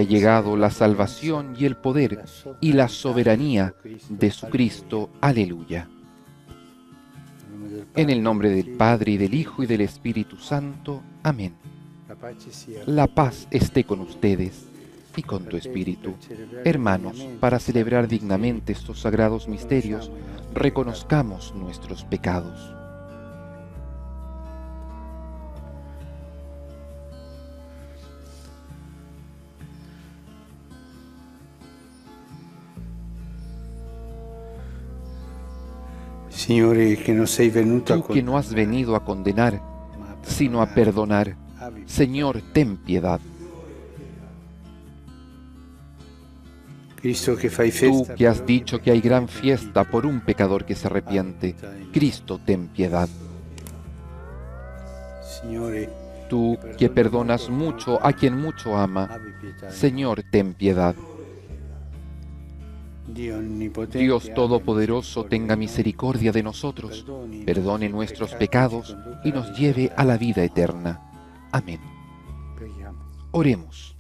llegado la salvación y el poder y la soberanía de su Cristo. Aleluya. En el nombre del Padre, y del Hijo, y del Espíritu Santo. Amén. La paz esté con ustedes y con tu espíritu. Hermanos, para celebrar dignamente estos sagrados misterios, reconozcamos nuestros pecados. Signore, que no sei venuto Tú que no has venido a condenar, sino a perdonar, Señor, ten piedad. Cristo que fai Tú festa, que has dicho que hay gran fiesta por un pecador que se arrepiente, Cristo, ten piedad. Signore, Tú que perdonas mucho a quien mucho ama, Señor, ten piedad. Dios Todopoderoso, tenga misericordia de nosotros, perdone nuestros pecados y nos lleve a la vida eterna. Amén. Oremos.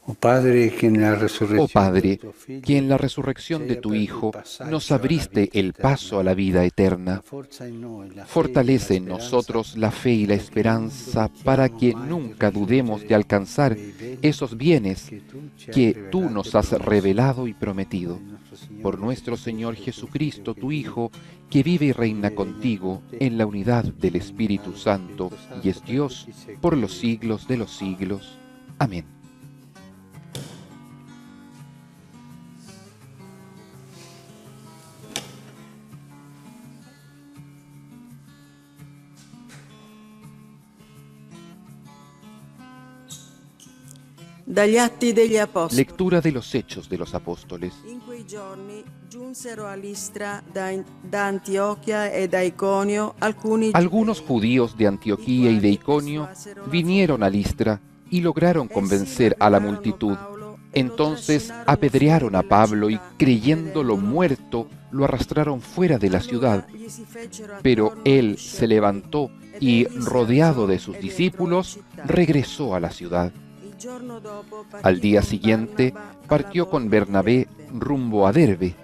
Oh Padre, que en la Oh Padre, que en la resurrección resurrección de tu Hijo nos abriste el paso a la vida eterna, fortalece en nosotros la fe y la esperanza para que nunca dudemos de alcanzar esos bienes que tú nos has revelado y prometido. Por nuestro Señor Jesucristo, tu Hijo, que vive y reina contigo en la unidad del Espíritu Santo y es Dios por los siglos de los siglos. Amén. Dagli Atti degli Apostoli. Lectura de los Hechos de los Apóstoles. In quei giorni giunsero a Listra da Antiochia e da Iconio Algunos judíos de Antioquía y de Iconio vinieron a Listra y lograron convencer a la multitud. Entonces apedrearon a Pablo y, creyéndolo muerto, lo arrastraron fuera de la ciudad. Pero él se levantó y, rodeado de sus discípulos, regresó a la ciudad. Al día siguiente partió con Bernabé rumbo a Derbe.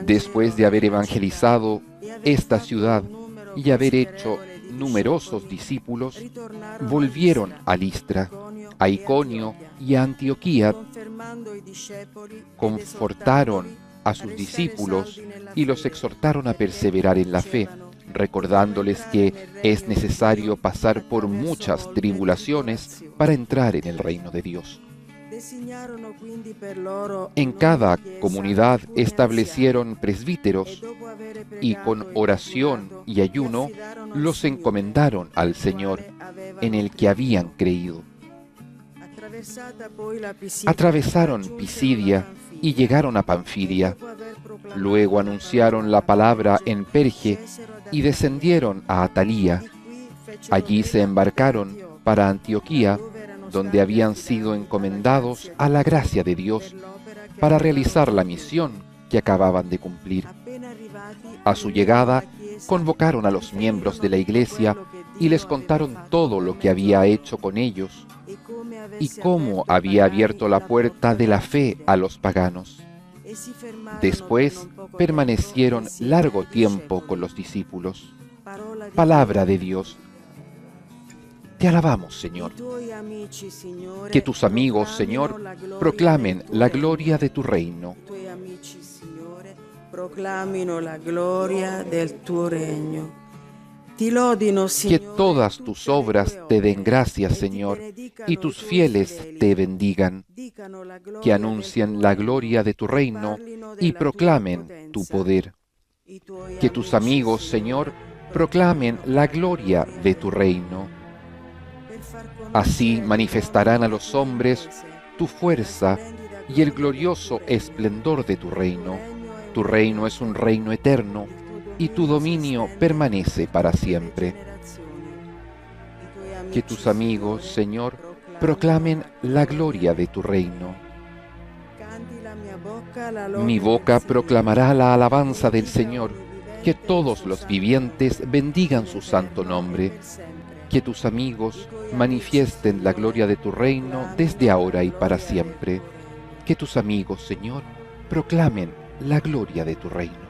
Después de haber evangelizado esta ciudad y haber hecho numerosos discípulos, volvieron a Listra, a Iconio y a Antioquía, confortaron a sus discípulos y los exhortaron a perseverar en la fe, recordándoles que es necesario pasar por muchas tribulaciones para entrar en el reino de Dios. En cada comunidad establecieron presbíteros y con oración y ayuno los encomendaron al Señor, en el que habían creído. Atravesaron Pisidia y llegaron a Panfilia. Luego anunciaron la palabra en Perge y descendieron a Atalía. Allí se embarcaron para Antioquía, donde habían sido encomendados a la gracia de Dios para realizar la misión que acababan de cumplir. A su llegada, convocaron a los miembros de la iglesia y les contaron todo lo que había hecho con ellos y cómo había abierto la puerta de la fe a los paganos. Después permanecieron largo tiempo con los discípulos. Palabra de Dios. Te alabamos, Señor. Que tus amigos, Señor, proclamen la gloria de tu reino. Proclamino la gloria del tuo regno. Ti lodino, Que todas tus obras te den gracias, Señor, y tus fieles te bendigan. Que anuncien la gloria de tu reino y proclamen tu poder. Que tus amigos, Señor, proclamen la gloria de tu reino. Así manifestarán a los hombres tu fuerza y el glorioso esplendor de tu reino. Tu reino es un reino eterno y tu dominio permanece para siempre. Que tus amigos, Señor, proclamen la gloria de tu reino. Mi boca proclamará la alabanza del Señor, Que todos los vivientes bendigan su santo nombre. Que tus amigos manifiesten la gloria de tu reino desde ahora y para siempre. Que tus amigos, Señor, proclamen la gloria de tu reino.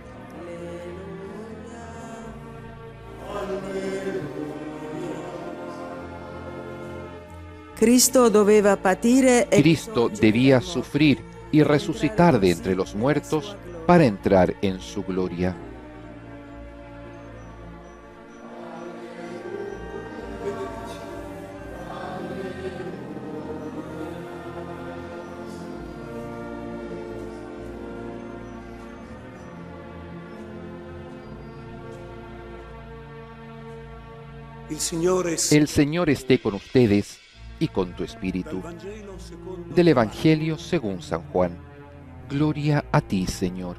Cristo doveva patire e Cristo debía sufrir y resucitar de entre los muertos para entrar en su gloria. El Señor esté con ustedes y con tu espíritu. Del Evangelio según San Juan. Gloria a ti, Señor.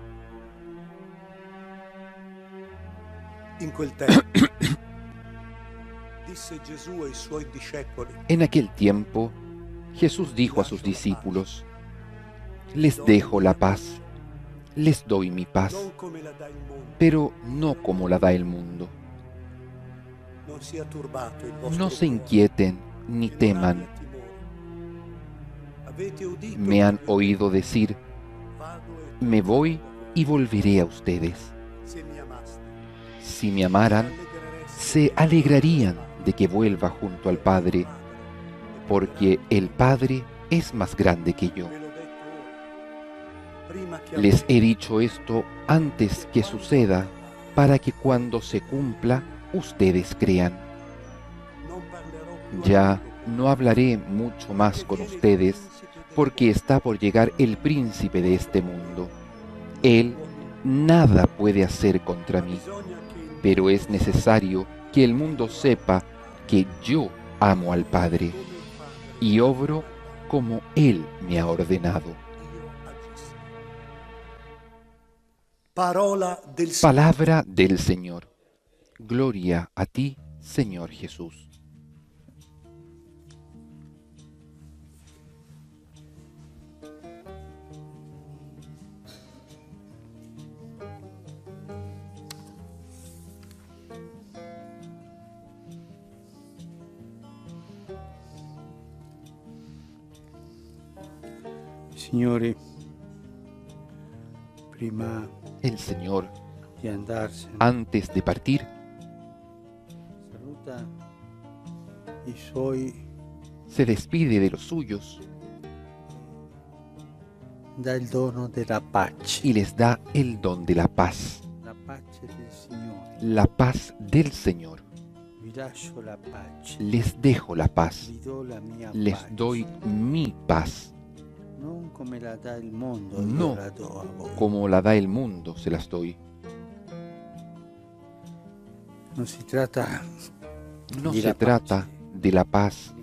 En aquel tiempo, Jesús dijo a sus discípulos: Les dejo la paz, les doy mi paz, pero no como la da el mundo. No se inquieten ni teman. Me han oído decir: me voy y volveré a ustedes. Si me amaran, se alegrarían de que vuelva junto al Padre, porque el Padre es más grande que yo. Les he dicho esto antes que suceda, para que cuando se cumpla, ustedes crean. Ya no hablaré mucho más con ustedes, porque está por llegar el príncipe de este mundo. Él nada puede hacer contra mí, pero es necesario que el mundo sepa que yo amo al Padre y obro como Él me ha ordenado. Palabra del Señor. Gloria a ti, Señor Jesús. Signore, prima El Señor, di andarsene, antes de partir, saluta i suoi, se despide de los suyos dà il dono della pace. y les da el don de la paz. La pace del Signore. La paz del Señor. Vi lascio la pace. Les dejo la paz. Vi do la mia Les pace. doy mi paz. Non come la dà il mondo, No io la do a voi. como la da el mundo, se las doy. Non si tratta No di se la trata pace de la paz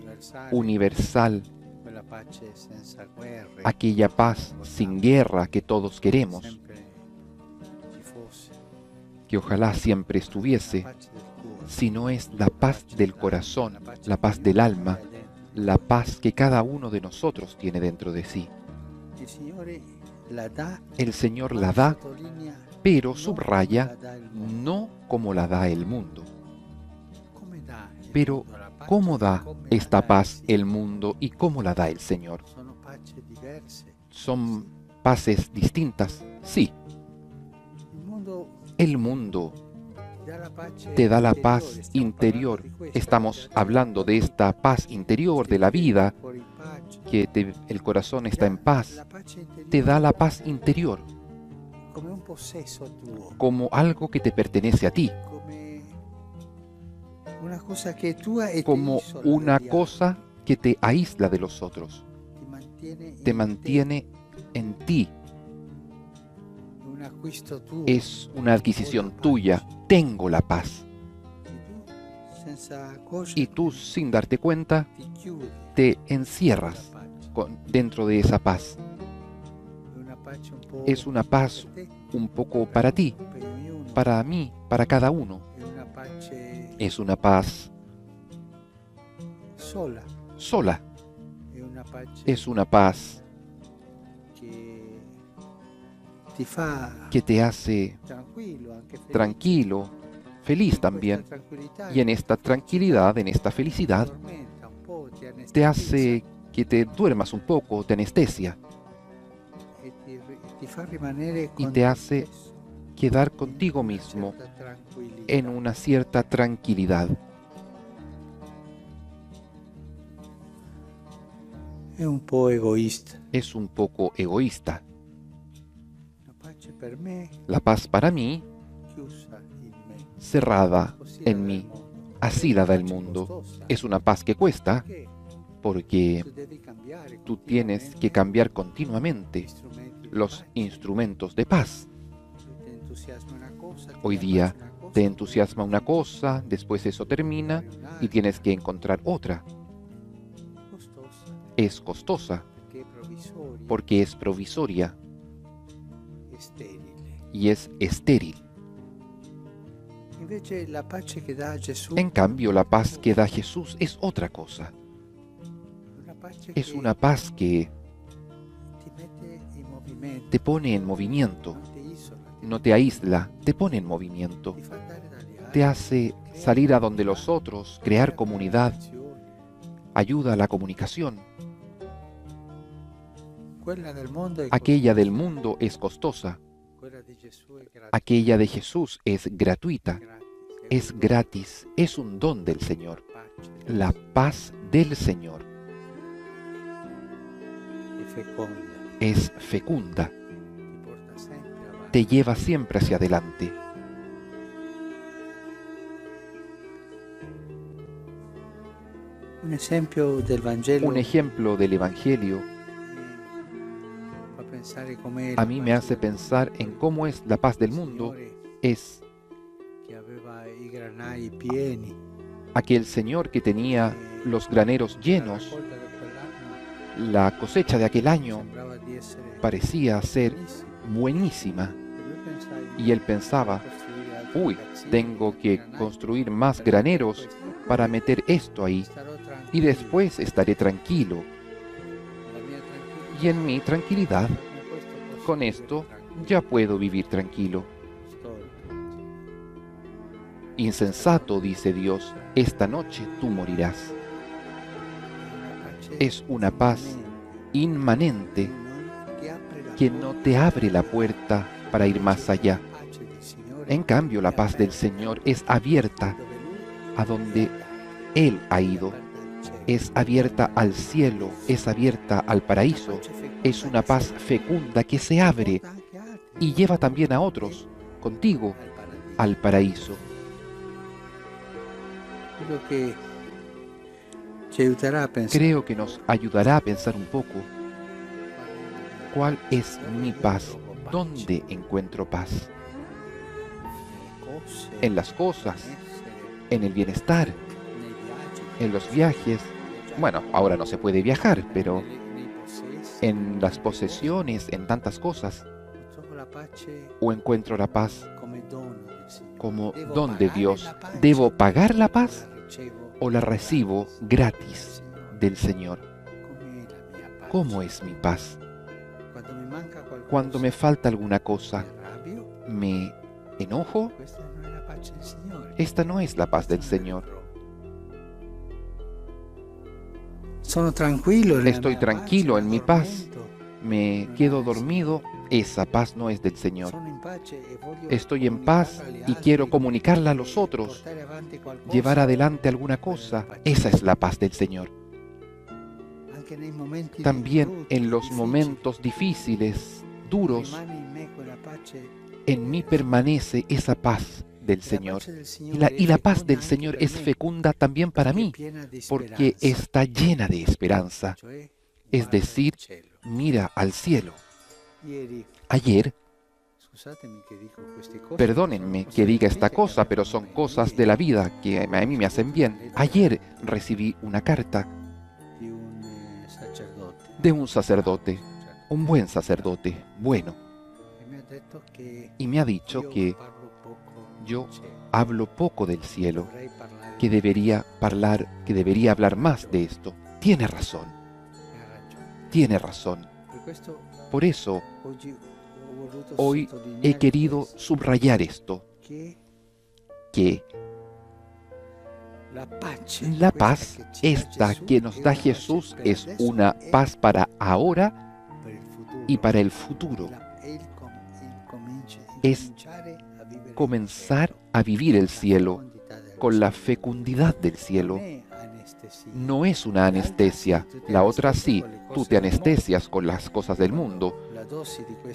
universal, quella pace senza guerre, aquella paz sin guerra que todos queremos, sempre ci fosse. que ojalá siempre estuviese, La pace del cuore, sino es la paz del corazón, la paz del alma, la paz que cada uno de nosotros tiene dentro de sí. il Signore la dà, El Señor ma la da, sottolinea pero non subraya, come la dà il mondo. no como la da el mundo. Come dà il Pero, mondo la pace, ¿cómo da come la esta dà paz il Signore? el mundo y cómo la da el Señor? Sono pace diverse. ¿Son paces distintas? Sí. Il mondo El mundo dà la pace te da la interiore, paz stiamo interior. parlando di questo. Estamos hablando de esta paz interior de la vida, Fuori in pace. que el corazón está en paz. La pace interiore Te da la paz interior come un possesso tuo, como algo que te pertenece a ti, come una cosa che è tua e como ti isola una dagli cosa que te aísla de los otros, altri, te mantiene en ti. È un acquisto tuo. Es una adquisición tuya. Tengo la paz. Senza accorgerti, Y tú, sin darte cuenta, ti chiudi te nella encierras pace. dentro de esa paz. È una pace un po' Es una paz per te, un poco para ti, per ognuno. para mí, para cada uno. È una pace Es una paz sola, sola. è una pace Es una paz che ti fa que te hace tranquillo, anche felice. tranquilo, feliz también. Y en esta tranquilidad, en esta felicidad, Addormenta un po', ti te anestetiza hace que te duermas un poco, te anestesia, ti fa rimanere y con te te hace stesso, quedar in contigo una mismo certa tranquillità. en una cierta tranquilidad. È un po' egoista. Es un poco egoísta. La pace per me La paz para mí, chiusa in me. cerrada Così la en dà il mí. mondo. Así È la una da el pace mundo. costosa, Es una paz que cuesta perché porque tu devi cambiare tú tienes que continuamente cambiar continuamente strumenti di los pace. instrumentos de paz. Te entusiasma una cosa, ti Hoy dà día pace una cosa, te entusiasma una cosa, después eso termina y tienes que encontrar otra. costosa, Es costosa perché è provvisoria, porque es provisoria è sterile. y es estéril. Invece la pace che dà Gesù En cambio, la paz que da Jesús es otra cosa. una pace Es che una paz que ti mette in movimento, te pone en movimiento, non ti isola, no te aísla, te pone en movimiento, ti fa andare dagli altri, te hace salir a donde los otros, crear comunidad, ayuda a la comunicación. Quella del mondo è Aquella del costosa, mundo es costosa, quella di Gesù è gratis, aquella de Jesús es gratuita, gratis, es gratis, es un don del Señor, pace, la paz del Señor è feconda, es fecunda, ti porta sempre avanti. te lleva siempre hacia adelante. Un esempio del Vangelo Un ejemplo del Evangelio mi fa pensare com'è a la mí pace me hace del pensar mondo. en cómo es la paz del Il mundo. Signore Es che aveva i granai pieni, aquel Señor que tenía los graneros la llenos. raccolta di quell'anno La cosecha de aquel año sembrava di essere parecía ser buonissima. buenísima E lui pensava di y él pensaba, costruire altri uy, magazzini, tengo altri que granai construir más per graneros mettere questo. para meter esto ahí Starò y tranquillo. después estaré tranquilo. La mia tranquillità, Y en mi tranquilidad, con questo posso con vivere esto, tranquillo. ya puedo vivir tranquilo. Storto. Insensato, dice Dios, esta noche tú morirás. Es una paz inmanente que no te abre la puerta para ir más allá. En cambio, la paz del Señor es abierta a donde Él ha ido. Es abierta al cielo, es abierta al paraíso. Es una paz fecunda que se abre y lleva también a otros, contigo, al paraíso. Creo que ci aiuterà a pensare Creo que nos ayudará a pensar un poco cuál es mi paz, dónde encuentro paz. En las cosas, en el bienestar, en los viajes. Bueno, ahora no se puede viajar, pero en las posesiones, en tantas cosas, o encuentro la paz como don de Dios. ¿Debo pagar la paz o la recibo gratis del Señor? ¿Cómo es mi paz? Cuando me falta alguna cosa, me enojo. Esta no es la paz del Señor. Estoy tranquilo en mi paz. Me quedo dormido. Esa paz no es del Señor. Estoy en paz y quiero comunicarla a los otros, llevar adelante alguna cosa. Esa es la paz del Señor. También en los momentos difíciles, duros, en mí permanece esa paz del Señor. Y la paz del Señor es fecunda también para mí, porque está llena de esperanza. Es decir, mira al cielo. Ayer, perdónenme que diga esta cosa, pero son cosas de la vida que a mí me hacen bien. Ayer recibí una carta de un sacerdote, un buen sacerdote, bueno, y me ha dicho que yo hablo poco del cielo, que debería hablar más de esto. Tiene razón, tiene razón. Por eso, Hoy he querido subrayar esto, que la paz, esta que nos da Jesús, es una paz para ahora y para el futuro. Es comenzar a vivir el cielo con la fecundidad del cielo. No es una anestesia, la otra sí, tú te anestesias con las cosas del mundo.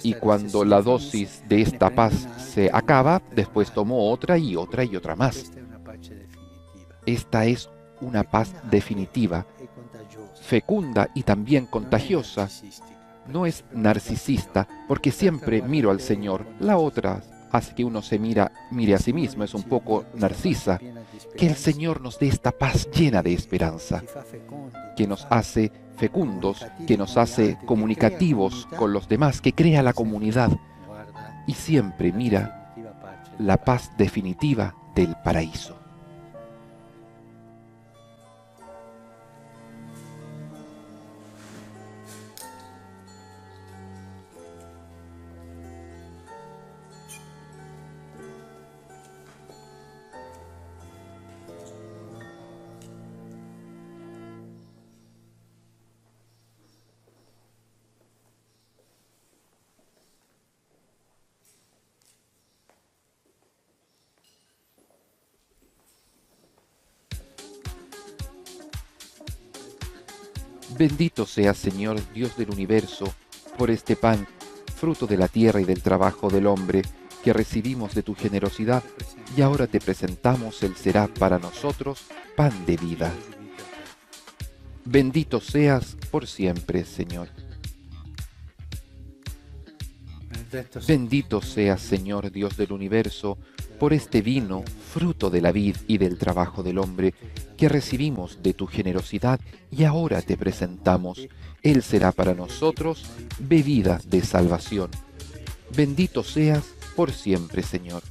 Y cuando la dosis de esta paz se acaba, después tomo otra y otra y otra más. Esta es una paz definitiva, fecunda y también contagiosa. No es narcisista, porque siempre miro al Señor. La otra hace que uno mire a sí mismo, es un poco narcisa. Que el Señor nos dé esta paz llena de esperanza, que nos hace fecundos, que nos hace comunicativos con los demás, que crea la comunidad y siempre mira la paz definitiva del paraíso. Bendito seas, Señor, Dios del universo, por este pan, fruto de la tierra y del trabajo del hombre, que recibimos de tu generosidad, y ahora te presentamos, él será para nosotros pan de vida. Bendito seas por siempre, Señor. Bendito seas, Señor, Dios del universo, por este vino, fruto de la vid y del trabajo del hombre, que recibimos de tu generosidad y ahora te presentamos. Él será para nosotros bebida de salvación. Bendito seas por siempre, Señor.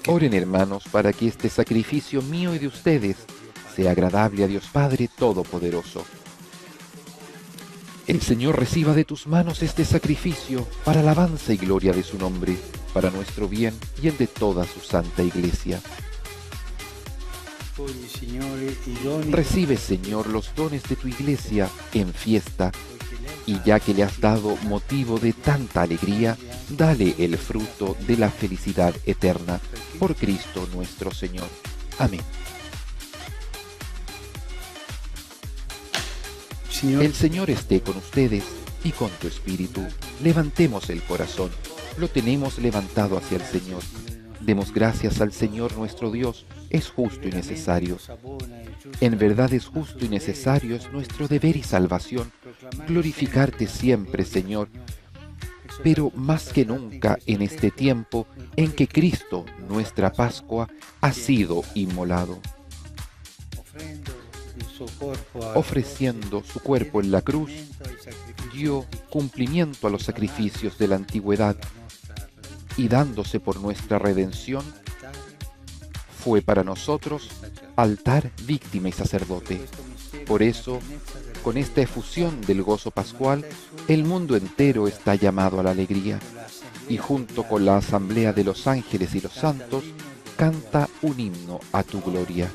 Oren, hermanos, para que este sacrificio mío y de ustedes sea agradable a Dios Padre Todopoderoso. El Señor reciba de tus manos este sacrificio para alabanza y gloria de su nombre, para nuestro bien y el de toda su santa Iglesia. Recibe, Señor, los dones de tu Iglesia en fiesta, y ya que le has dado motivo de tanta alegría, dale el fruto de la felicidad eterna, por Cristo nuestro Señor. Amén. El Señor esté con ustedes y con tu espíritu. Levantemos el corazón. Lo tenemos levantado hacia el Señor. Demos gracias al Señor nuestro Dios. Es justo y necesario. En verdad es justo y necesario, es nuestro deber y salvación glorificarte siempre, Señor, pero más que nunca en este tiempo en que Cristo, nuestra Pascua, ha sido inmolado. Ofreciendo su cuerpo en la cruz, dio cumplimiento a los sacrificios de la antigüedad y dándose por nuestra redención, fue para nosotros altar, víctima y sacerdote. Por eso, con esta efusión del gozo pascual, el mundo entero está llamado a la alegría, y junto con la asamblea de los ángeles y los santos, canta un himno a tu gloria.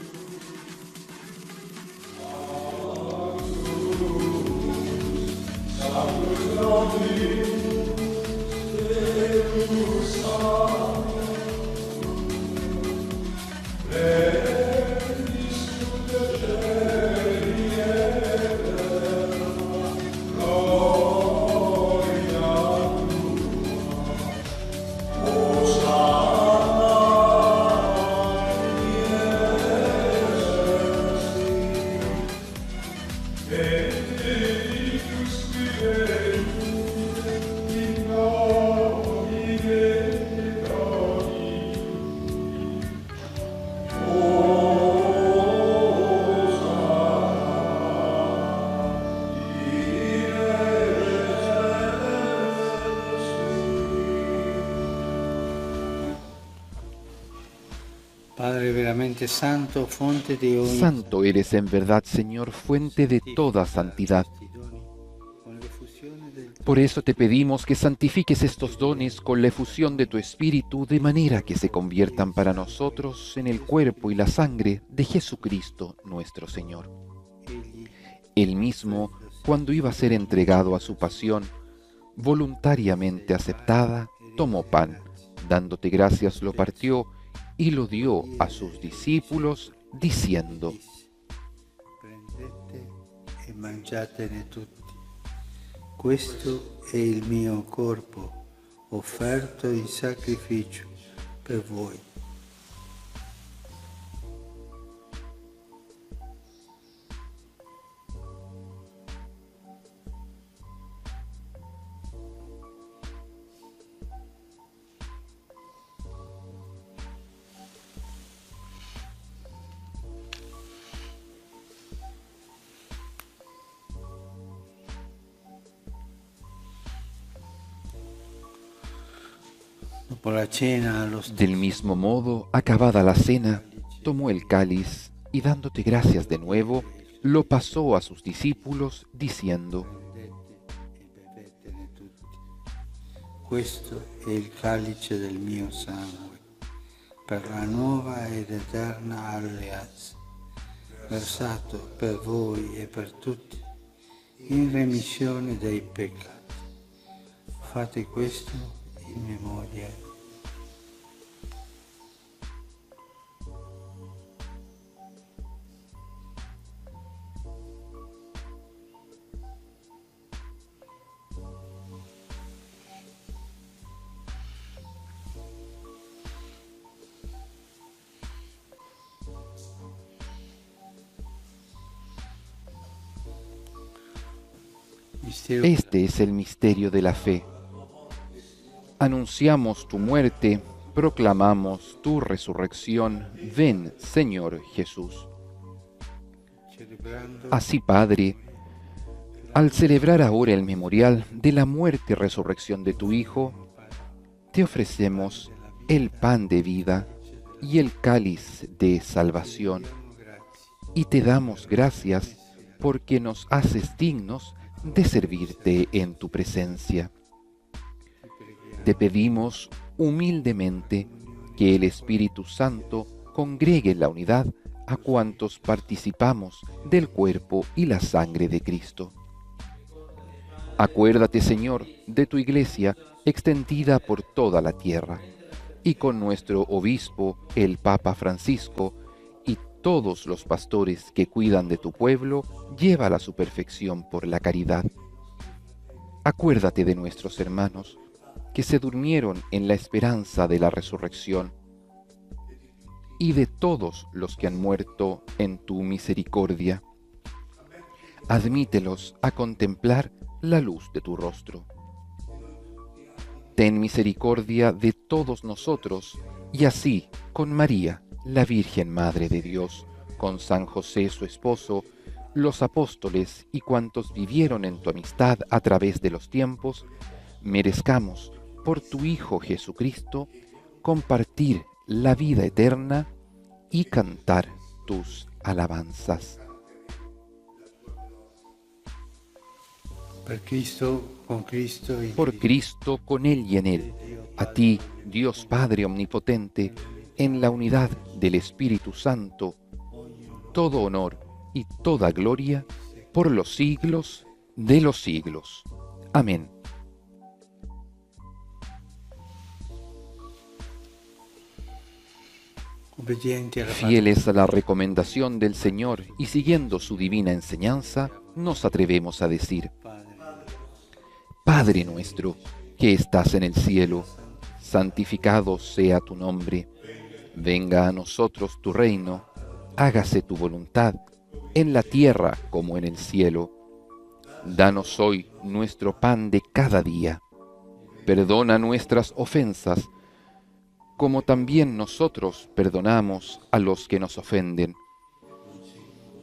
Oh veramente santo, fonte di ogni Santo eres en verdad, Señor, fuente de toda santidad. con l'effusione del tuo Por eso te pedimos que santifiques estos dones con la efusión de tu Espíritu, de manera que se conviertan para nosotros en el cuerpo y la sangre de Jesucristo nuestro Señor. egli, Él mismo, cuando iba a ser entregado a su pasión, voluntariamente aceptada, tomó pan, dándote gracias lo partió y lo dio a sus discípulos, diciendo: prendete e mangiatene tutti. Questo è il mio corpo, offerto in sacrificio per voi. Dopo la cena, allo Del mismo modo, acabada la cena, tomó el cáliz y dándote gracias de nuevo, lo pasó a sus discípulos, diciendo: prendete e bevetene tutti. Questo è il calice del mio sangue, per la nuova ed eterna alleanza, versato per voi e per tutti, in remissione dei peccati. Fate questo in memoria. Mistero Este es el misterio de la fe. Anunciamos tu muerte, proclamamos tu resurrección. Ven, Señor Jesús. celebrando Así, Padre, al celebrar ahora el memorial de la muerte y resurrección de tu Hijo, te ofrecemos el pan de vida y el cáliz de salvación, y te damos gracias porque nos haces dignos de servirte en tu presencia. Te pedimos humildemente que el Espíritu Santo congregue en la unidad a cuantos participamos del cuerpo y la sangre de Cristo. Acuérdate, Señor, de tu Iglesia extendida por toda la tierra, y con nuestro obispo, el Papa Francisco, y todos los pastores que cuidan de tu pueblo, llévala a su perfección por la caridad. Acuérdate de nuestros hermanos que se durmieron en la esperanza de la resurrección, y de todos los que han muerto en tu misericordia. Admítelos a contemplar la luz de tu rostro. Ten misericordia de todos nosotros, y así, con María, la Virgen Madre de Dios, con San José su esposo, los apóstoles y cuantos vivieron en tu amistad a través de los tiempos, merezcamos, por tu Hijo Jesucristo, compartir la vida eterna y cantar tus alabanzas. per Cristo, con Cristo y Por Cristo, con Él y en Él, a ti, Dios Padre Omnipotente, en la unidad del Espíritu Santo, todo honor y toda gloria por los siglos de los siglos. Amén. obbedienti alla Fieles a la recomendación del Señor y siguiendo su divina enseñanza, nos atrevemos a decir: Padre, Padre nuestro, que estás en el cielo, santificado sea tu nombre. Venga a nosotros tu reino, hágase tu voluntad, en la tierra como en el cielo. Danos hoy nuestro pan de cada día. Perdona nuestras ofensas, como también nosotros perdonamos a los que nos ofenden.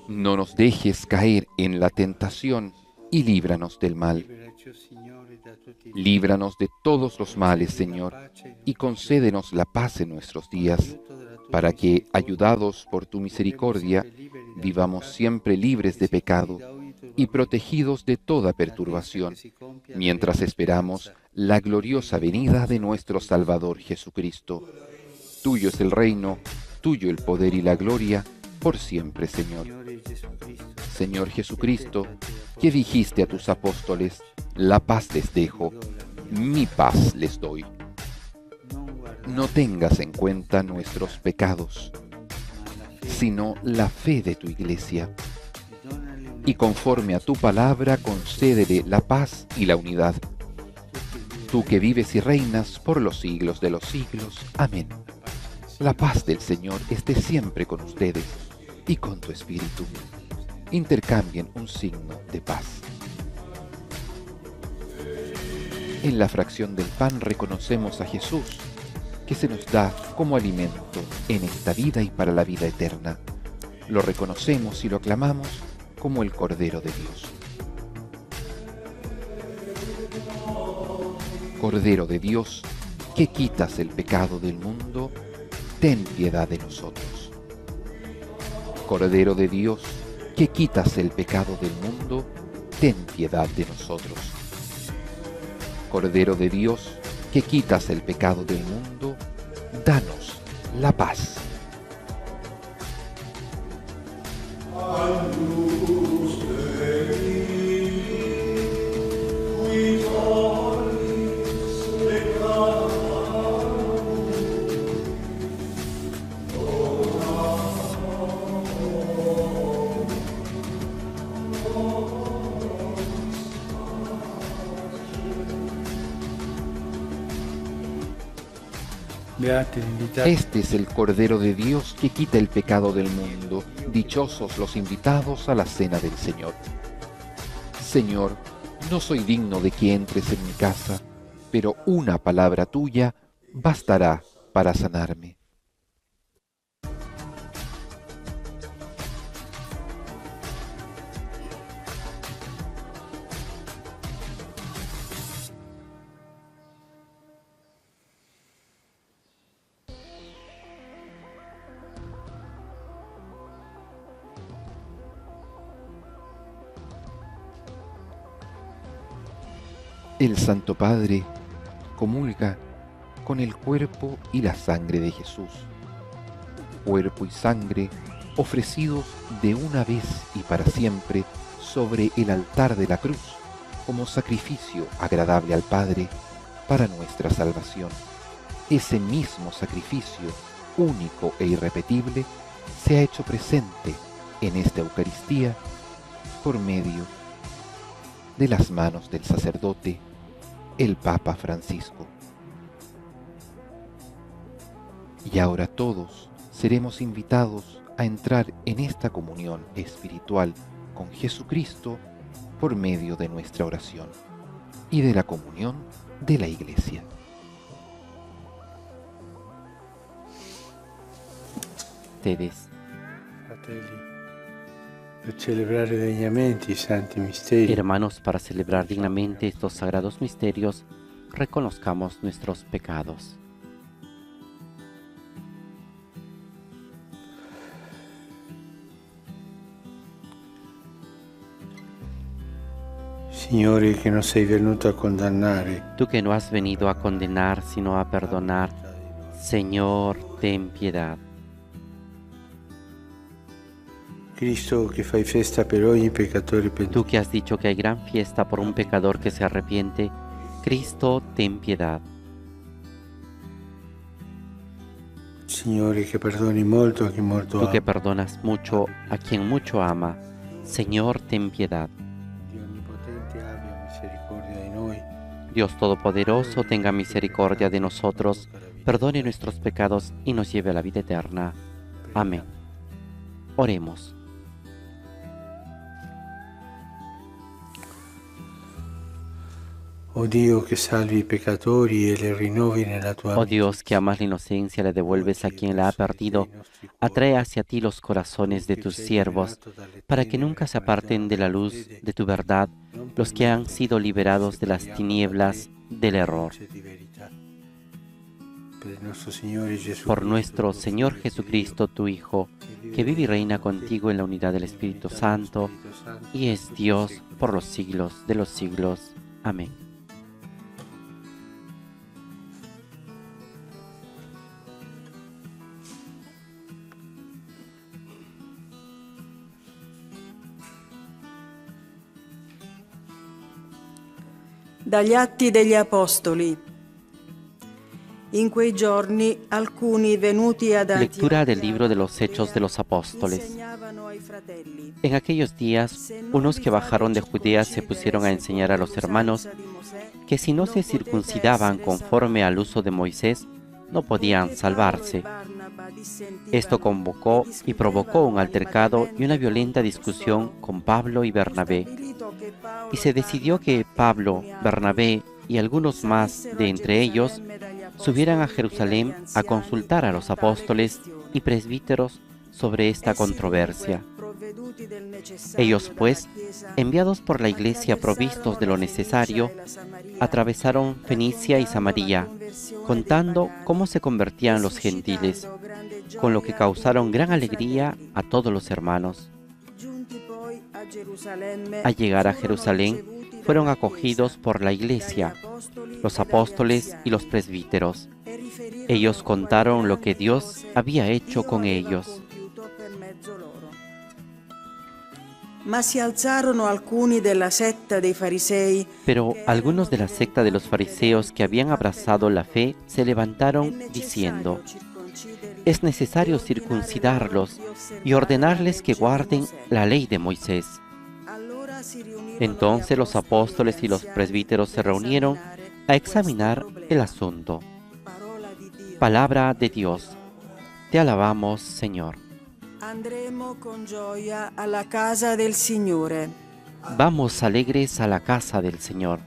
No nos dejes caer en la tentación y líbranos del mal. liberaci, o Signore, da tutti i Líbranos de todos los males, Señor, y concédenos la paz en nuestros días, aiuto della para que, ayudados por tu misericordia, vivamos siempre libres de pecado y protegidos de toda perturbación, mientras esperamos la gloriosa venida de nuestro Salvador Jesucristo. Tuyo es el reino, tuyo el poder y la gloria, por siempre, Señor. Señor Jesucristo, que dijiste a tus apóstoles, la paz les dejo, mi paz les doy. No tengas en cuenta nuestros pecados, sino la fe de tu Iglesia. Y conforme a tu palabra, concédele la paz y la unidad. Tú que vives y reinas por los siglos de los siglos. Amén. La paz del Señor esté siempre con ustedes y con tu espíritu. Intercambien un signo de paz. En la fracción del pan reconocemos a Jesús, que se nos da como alimento en esta vida y para la vida eterna. Lo reconocemos y lo aclamamos como el Cordero de Dios. Cordero de Dios, que quitas el pecado del mundo, ten piedad de nosotros. Cordero de Dios, que quitas el pecado del mundo, ten piedad de nosotros. Cordero de Dios, que quitas el pecado del mundo, danos la paz. Este es el Cordero de Dios que quita el pecado del mundo. Dichosos los invitados a la cena del Señor. Señor, no soy digno de que entres en mi casa, pero una palabra tuya bastará para sanarme. El Santo Padre comulga con el cuerpo y la sangre de Jesús, cuerpo y sangre ofrecidos de una vez y para siempre sobre el altar de la cruz como sacrificio agradable al Padre para nuestra salvación. Ese mismo sacrificio, único e irrepetible, se ha hecho presente en esta Eucaristía por medio de las manos del sacerdote, el Papa Francisco. Y ahora todos seremos invitados a entrar en esta comunión espiritual con Jesucristo por medio de nuestra oración y de la comunión de la Iglesia. Ustedes, hermanos, para celebrar dignamente estos sagrados misterios, reconozcamos nuestros pecados. Signore, che non sei venuto a condannare, Tú que no has venido a condenar, sino a perdonar, Señor, ten piedad. Cristo che fai festa per ogni peccatore Tú pentito, que has dicho que hay gran fiesta por un pecador que se arrepiente, Cristo, ten piedad. Signore che perdoni molto a chi molto Tú que ama, perdonas mucho a quien mucho ama, Señor, ten piedad. Dio onnipotente abbia misericordia di noi, Dios Todopoderoso, tenga misericordia de nosotros, perdone nuestros pecados y nos lleve a la vida eterna. Amén. Oremos. Oh Dio che salvi i peccatori e li rinnovi nella tua Oh Dios, que amas la inocencia, le devuelves a quien la ha perdido, atrae hacia ti los corazones de tus siervos, para que nunca se aparten de la luz de tu verdad los que han sido liberados de las tinieblas del error. Por nuestro Señor Jesucristo, tu Hijo, que vive y reina contigo en la unidad del Espíritu Santo, y es Dios por los siglos de los siglos. Amén. Dagli Atti degli Apostoli. In quei giorni alcuni venuti ad Lectura del Antioquia libro de los Hechos de los Apóstoles. insegnavano ai fratelli. En aquellos días, unos que bajaron de Judea se pusieron a enseñar a los hermanos que si no se circuncidaban conforme al uso de Moisés, no podían salvarse. Esto convocó y provocó un altercado y una violenta discusión con Pablo y Bernabé. Y se decidió que Pablo, Bernabé y algunos más de entre ellos subieran a Jerusalén a consultar a los apóstoles y presbíteros sobre esta controversia. Ellos, pues, enviados por la iglesia provistos de lo necesario, atravesaron Fenicia y Samaria, contando cómo se convertían los gentiles, con lo que causaron gran alegría a todos los hermanos. Al llegar a Jerusalén, fueron acogidos por la iglesia, los apóstoles y los presbíteros. Ellos contaron lo que Dios había hecho con ellos. Ma si alzarono alcuni della setta dei farisei. Pero algunos de la secta de los fariseos que habían abrazado la fe se levantaron diciendo: es necesario circuncidarlos y ordenarles que guarden la ley de Moisés. Entonces los apóstoles y los presbíteros se reunieron a examinar el asunto. Palabra de Dios. Te alabamos, Señor. Andremo con gioia alla casa del Signore. Vamos alegres a la casa del Señor.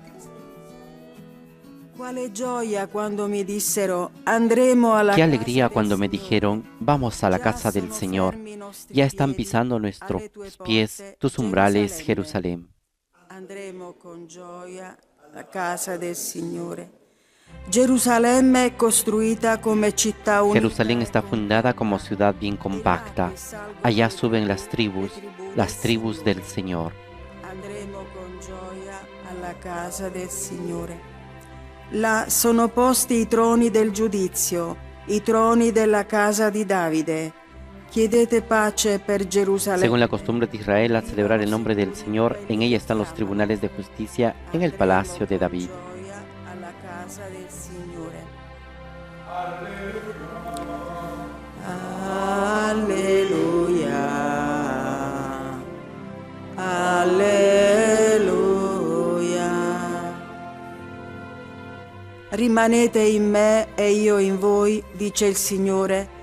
Quale gioia quando mi dissero andremo alla Qué casa alegría del cuando me Signore. dijeron, vamos a la casa del Señor. Ya están pisando nuestros pies tus umbrales, Jerusalén. Andremo con gioia alla casa del Signore. Gerusalemme è costruita come città unita. Jerusalén está fundada como ciudad bien compacta. Allá suben las tribus del Señor. Andremo con gioia alla casa del Signore. Là sono posti i troni del giudizio, i troni della casa di Davide. Chiedete pace per Gerusalemme. Según la costumbre de Israel, al celebrar el nombre del Señor, en ella están los tribunales de justicia en el palacio de David. Gioia alla casa del Signore. Alleluia. Alleluia. Rimanete in me e io in voi, dice il Signore.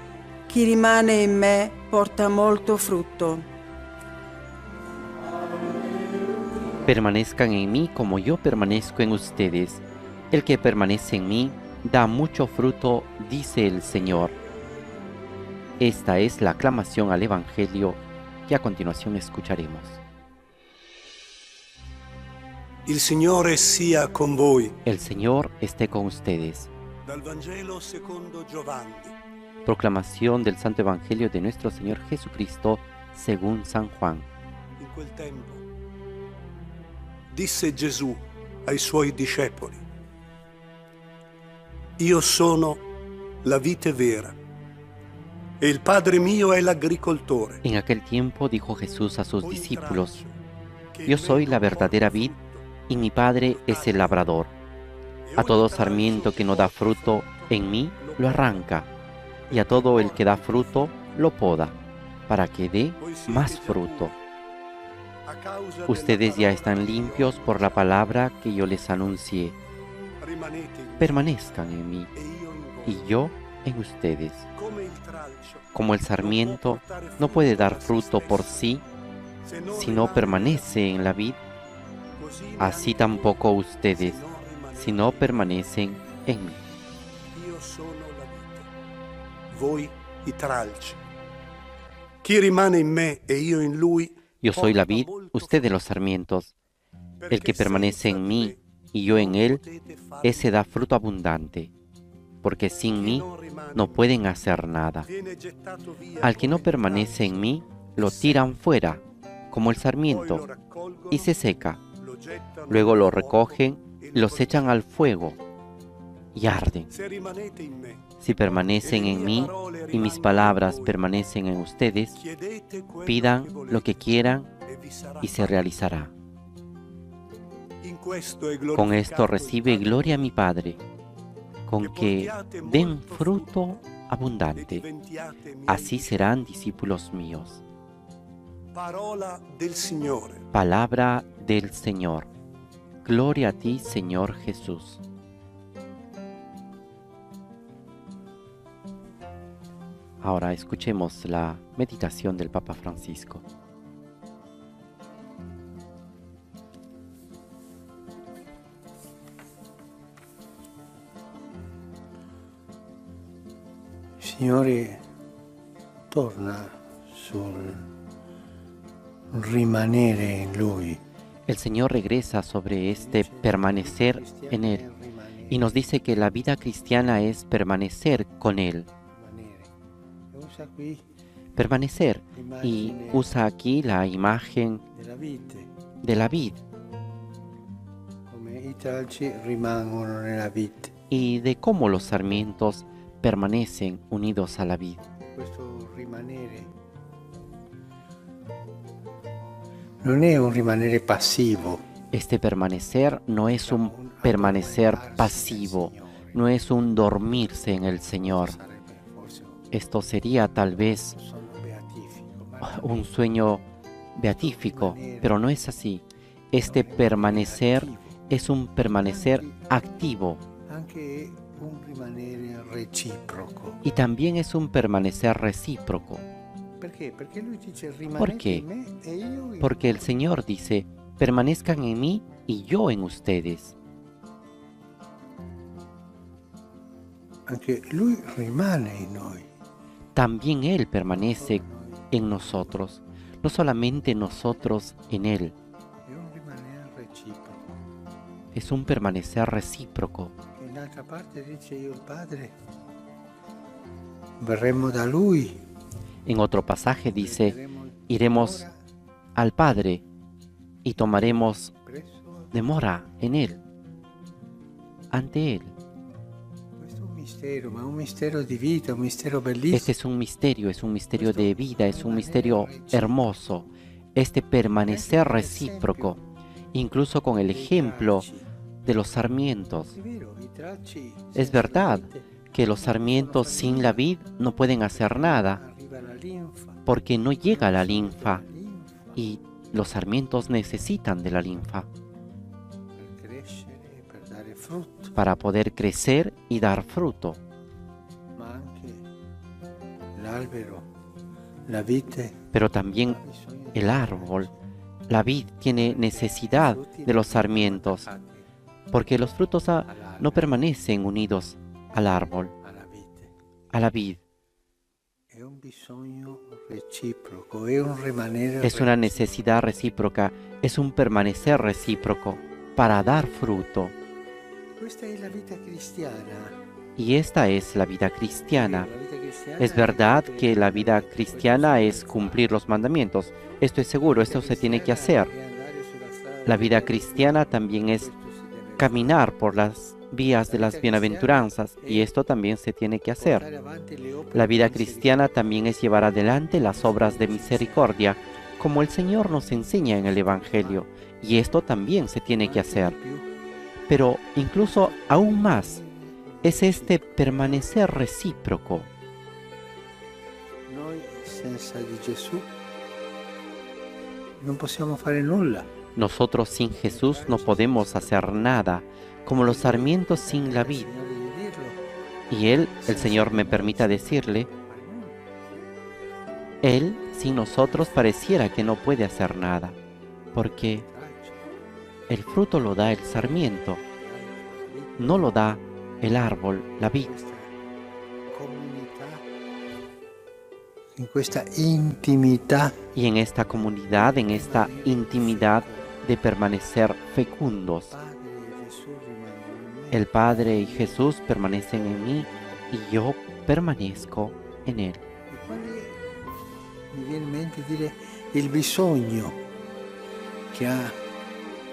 Chi rimane in me porta molto frutto. Permanezcan en mí como yo permanezco en ustedes. El que permanece en mí da mucho fruto, dice el Señor. Esta es la aclamación al Evangelio que a continuación escucharemos. Il Signore sia con voi. El Señor esté con ustedes. Dal Vangelo secondo Giovanni. Proclamación del Santo Evangelio de nuestro Señor Jesucristo según San Juan. In quel tempo disse Gesù ai suoi discepoli: Io sono la vite vera e il Padre mio è l'agricoltore. En aquel tiempo dijo Jesús a sus discípulos: Yo soy la verdadera vid y mi Padre es el labrador. A todo sarmiento que no da fruto en mí lo arranca, y a todo el que da fruto lo poda, para que dé más fruto. Ustedes ya están limpios por la palabra que yo les anuncié. Permanezcan en mí y yo en ustedes. Como el sarmiento no puede dar fruto por sí si no permanece en la vid, así tampoco ustedes si no permanecen en mí. Io sono la vite, voi i tralci. Chi rimane in me e io in lui. Yo soy la vid, ustedes los sarmientos. El que permanece en mí y yo en él, ese da fruto abundante, porque sin mí no pueden hacer nada. Al que no permanece en mí, lo tiran fuera, como el sarmiento, y se seca. Luego lo recogen, los echan al fuego y arden. Si permanecen en mí y mis palabras permanecen en ustedes, pidan lo que quieran y se realizará. Con esto recibe gloria a mi Padre, con que den fruto abundante. Así serán discípulos míos. Palabra del Señor. Gloria a ti, Señor Jesús. Ahora escuchemos la meditación del Papa Francisco. Signore, torna sul rimanere in Lui. El Señor regresa sobre este permanecer en Él y nos dice que la vida cristiana es permanecer con Él. Permanecer, y usa aquí la imagen de la vid y de cómo los sarmientos permanecen unidos a la vid. Non è un rimanere passivo. Este permanecer no es un permanecer pasivo, no es un dormirse en el Señor. Esto sería tal vez un sueño beatífico, pero no es así. Este permanecer es un permanecer activo y también es un permanecer recíproco. ¿Por qué? Porque el Señor dice, permanezcan en mí y yo en ustedes. Anche Lui rimane in noi. También Él permanece en nosotros, no solamente nosotros en Él. Es un permanecer recíproco. In altra parte dice io il Padre, verremo da Lui. En otro pasaje dice, iremos al Padre y tomaremos de mora en Él, ante Él. Este es un misterio de vida, es un misterio hermoso, este permanecer recíproco, incluso con el ejemplo de los sarmientos. Es verdad que los sarmientos sin la vid no pueden hacer nada, porque no llega la linfa y los sarmientos necesitan de la linfa para poder crecer y dar fruto. Pero también el árbol, la vid, tiene necesidad de los sarmientos, porque los frutos no permanecen unidos al árbol, a la vid. Es una necesidad recíproca, es un permanecer recíproco para dar fruto. Y esta es la vida cristiana. Es verdad que la vida cristiana es cumplir los mandamientos. Esto es seguro, esto se tiene que hacer. La vida cristiana también es caminar por las vías de las bienaventuranzas, y esto también se tiene que hacer. La vida cristiana también es llevar adelante las obras de misericordia, como el Señor nos enseña en el Evangelio, y esto también se tiene que hacer. Pero incluso aún más, es este permanecer recíproco. Nosotros sin Jesús no podemos hacer nada, como los sarmientos sin la vid. Y Él, el Señor me permita decirle, Él sin nosotros pareciera que no puede hacer nada, porque el fruto lo da el sarmiento, no lo da el árbol, la vid. Y en esta comunidad, en esta intimidad de permanecer fecundos, El Padre y Jesús permanecen en mí y yo permanezco en Él. E quale mi viene in mente dire il bisogno che ha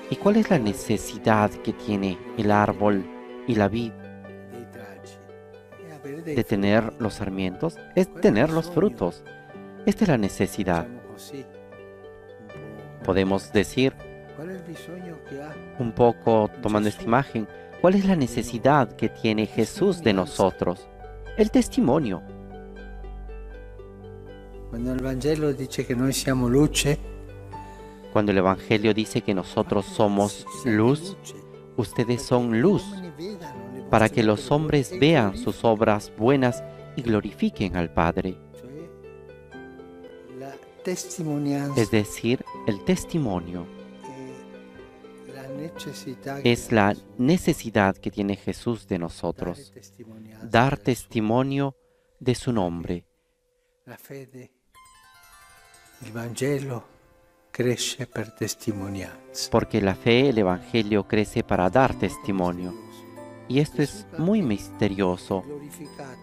¿Y cuál es la necesidad que tiene el árbol y la vid dei tralci? È avere dei de tener los sarmientos? Es tener los frutos. Esta es la necesidad. diciamo così, un po'. Podemos decir, Qual è il bisogno che ha un poco tomando esta imagen, ¿cuál es la necesidad que tiene Jesús de nosotros? El testimonio. quando il Vangelo dice che noi siamo luce? Cuando el Evangelio dice que nosotros somos luz, ustedes son luz, para que los hombres vean sus obras buenas y glorifiquen al Padre. Cioè, la testimonianza Es decir, el testimonio è la necessità es la necesidad que tiene Jesús de nosotros, dar testimonio de su nombre. La fede, il Vangelo cresce per testimonianza. Porque la fe, el Evangelio, crece para dar testimonio. Y esto es muy misterioso, Glorificato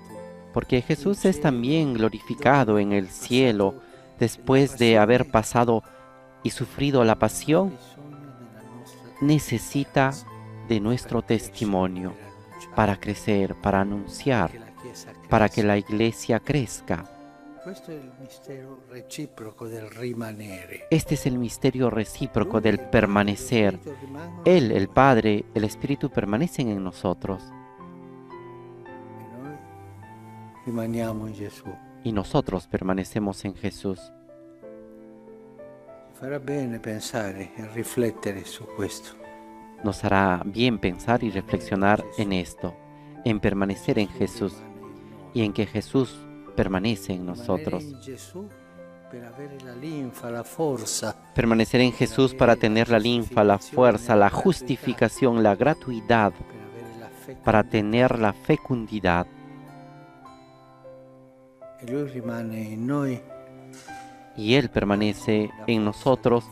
porque Jesús es también glorificado en el cielo después de haber pasado y sufrido la pasión. bisogno della nostra Necesita de nuestro testimonio para crecer, para anunciar, che la Chiesa cresca. para que la iglesia crezca. Questo è il mistero reciproco del rimanere. Este es el misterio recíproco del permanecer. Spirito rimangono Él, el Padre, el Espíritu permanecen en nosotros e noi rimaniamo in Gesù. y nosotros permanecemos en Jesús. Ci farà bene pensare e riflettere su questo. Nos hará bien pensar y reflexionar en esto, en permanecer en Jesús y en que Jesús permanece en nosotros. Rimanere in Gesù per avere la linfa, la forza, Permanecer en Jesús para tener la linfa, la fuerza, la justificación, la gratuidad, per avere la fede. para tener la fecundidad. E Lui rimane in noi Y Él permanece en nosotros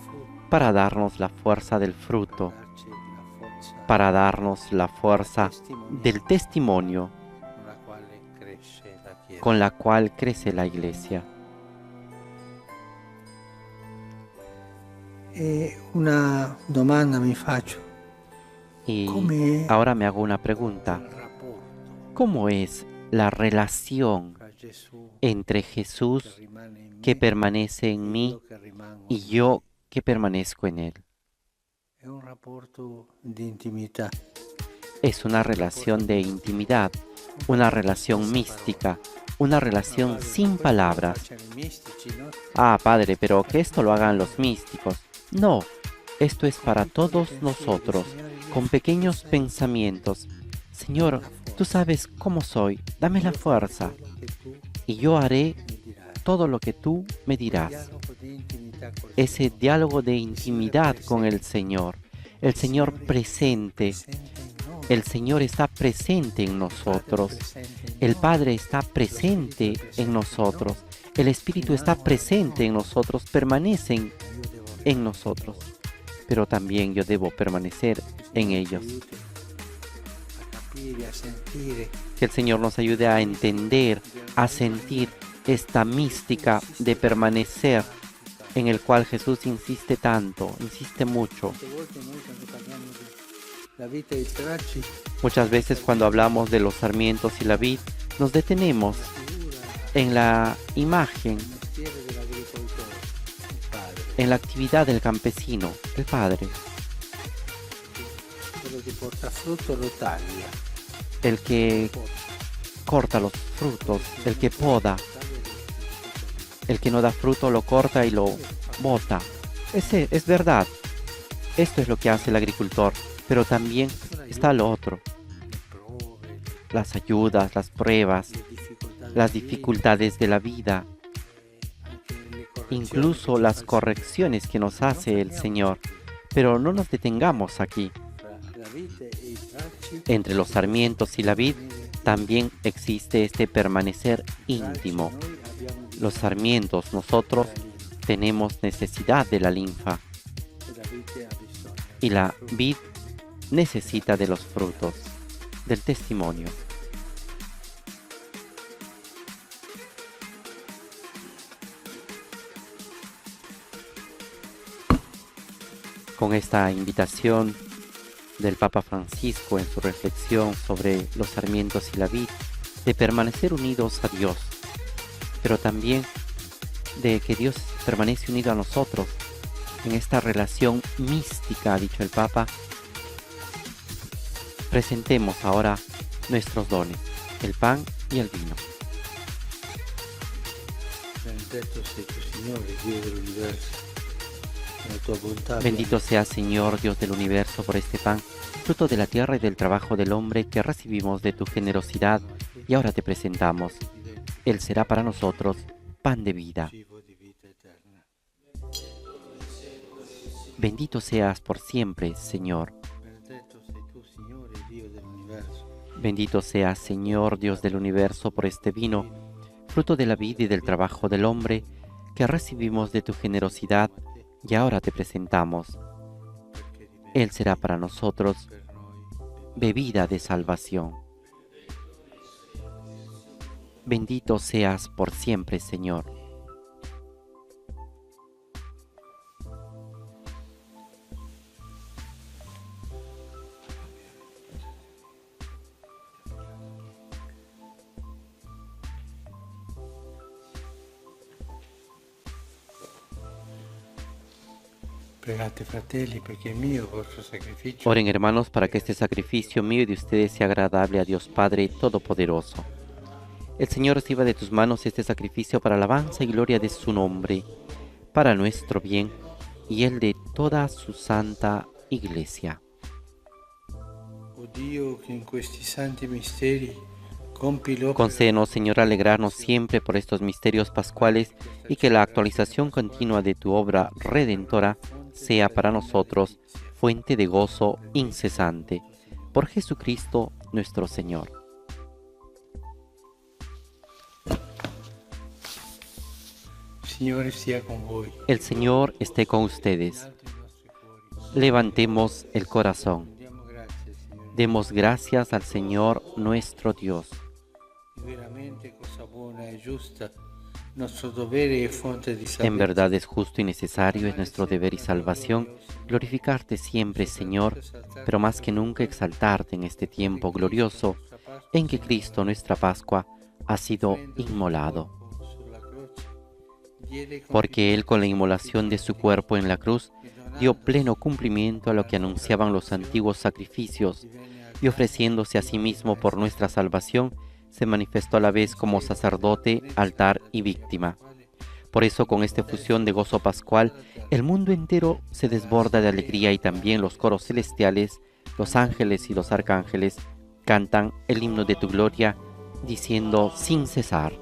para darnos la fuerza del fruto, darci la forza para darnos la fuerza del testimonio con la quale cresce la Chiesa. con la cual crece la iglesia. E una domanda mi faccio. Y Come ahora me hago una pregunta. il rapporto ¿Cómo es la relación tra Gesù entre che Jesús rimane in que me permanece e en mí io che rimango y in yo que permanezco en Él? È un rapporto di intimità. Es una relación de intimidad, una relación mística, una relación sin palabras. Facciano i mistici, no? Ah, Padre, pero que esto lo hagan los místicos. No, esto es para todos nosotros, con pequeños pensamientos. Señor, tú sabes cómo soy, dame la fuerza, Che tu y yo haré mi dirai. todo lo que tú me dirás. Dialogo di intimità col Ese diálogo de intimidad con el Señor presente. Signore in noi, El Señor está presente en nosotros. presente in El noi. Padre está presente en nosotros. El Espíritu está presente en nosotros, permanecen Io devo en nosotros. Pero también yo debo permanecer en ellos. a capire, a sentire Que el Señor nos ayude a entender, a sentir esta mística de permanecer en el cual Jesús insiste tanto, insiste mucho. Molte volte noi quando parliamo di la vita dei tracci, Muchas veces cuando hablamos de los sarmientos y la vid, nos detenemos en la imagen, il mestiere dell'agricoltore, il padre, en la actividad del campesino, el Padre, quello che porta frutto lo taglia, el que corta los frutos, el que poda, el que no da fruto lo corta y lo bota. Ese es verdad. Esto es lo que hace el agricultor, pero también está lo otro, le prove, las ayudas, las pruebas, le difficoltà las della vita, dificultades de la vida, anche le correzioni incluso che las ci fa correcciones que nos hace el Señor. Pero no nos detengamos aquí. fra la vite e i tracci. Entre los sarmientos y la vid también existe este permanecer íntimo. Noi abbiamo Los sarmientos, nosotros tenemos necesidad de la linfa e la vite ha bisogno. y la vid necesita de los frutos. del testimonio. Con esta invitación del Papa Francisco en su reflexión sobre los sarmientos y la vid, de permanecer unidos a Dios, pero también de que Dios permanece unido a nosotros en esta relación mística, ha dicho el Papa. Presentemos ahora nuestros dones, el pan y el vino. Benedetto sei tu, Signore, Dio dell'universo. La tua bontà. Bendito sea, Señor, Dios del universo, por este pan, fruto de la tierra y del trabajo del hombre que recibimos de tu generosidad y ahora te presentamos. Él será para nosotros pan de vida. Bendito seas por siempre, Señor. Benedetto sei tu, Signore, Dio dell'universo. Bendito seas, Señor, Dios del universo, por este vino, fruto de la vida y del trabajo del hombre que recibimos de tu generosidad y ahora te presentamos. Él será para nosotros bebida de salvación. Bendito seas por siempre, Señor. Pregate, fratelli, perché il mio vostro sacrificio. Oren, hermanos, para que este sacrificio mío y de ustedes sea agradable a Dios Padre Todopoderoso. El Señor reciba de tus manos este sacrificio para alabanza y gloria de su nombre, para nuestro bien y el de toda su santa Iglesia. O Dio, che in questi santi misteri compi l'opera. Concédenos, Señor, alegrarnos siempre por estos misterios pascuales y que la actualización continua de tu obra redentora sea para nosotros fuente de gozo incesante. Por Jesucristo nuestro Señor. Signore sia con voi. El Señor esté con ustedes. Alto i nostri cuori. Levantemos el corazón. Diamo grazie, Signore. Demos gracias al Señor nuestro Dios. Veramente cosa buona e giusta. Nostro dovere e fonte di salvezza. En verdad es justo y necesario, es nuestro deber y salvación, glorificarte siempre, Señor, pero más que nunca exaltarte en este tiempo glorioso en que Cristo, nuestra Pascua, ha sido inmolado. Porque Él, con la inmolación de su cuerpo en la cruz, dio pleno cumplimiento a lo que anunciaban los antiguos sacrificios, y ofreciéndose a sí mismo por nuestra salvación, se manifestó a la vez como sacerdote, altar y víctima. Por eso, con esta efusión de gozo pascual, el mundo entero se desborda de alegría y también los coros celestiales, los ángeles y los arcángeles cantan el himno de tu gloria, diciendo sin cesar: